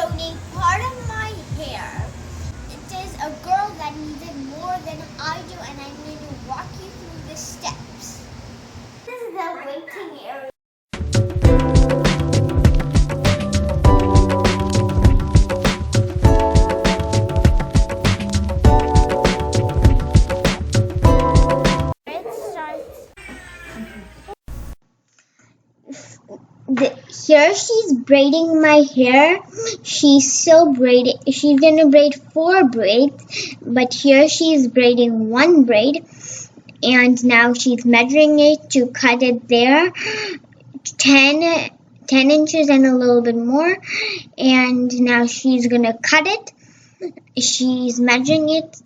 donate part of my hair. It is a girl that needs it more than I do, and I'm going to walk you through the steps. This is the waiting area. Here she's braiding my hair. She's gonna braid 4 braids, but here she's braiding 1 braid, and now she's measuring it to cut it there 10 inches and a little bit more, and now she's gonna cut it. She's measuring it,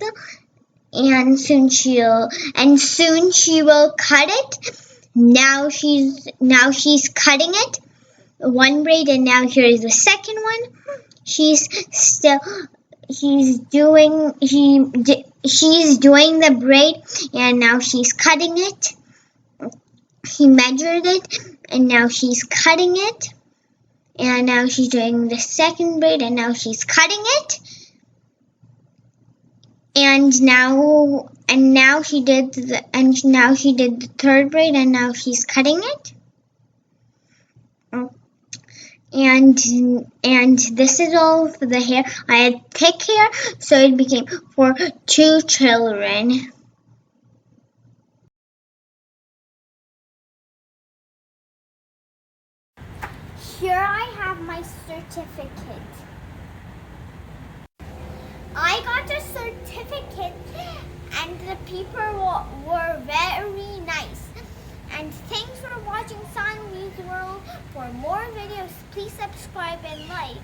and soon she will cut it. Now she's cutting it 1 braid, and now here's the second one. She's doing the braid, and now she's cutting it. He measured it, and now she's cutting it. And now she's doing the second braid, and now she's cutting it. And now she did the third braid, and now she's cutting it. And this is all for the hair. I had thick hair, so it became for 2 children. Here I have my certificate. I got a certificate, and the people were very nice. And thanks for watching Saanvi's World. For more videos, please subscribe and like.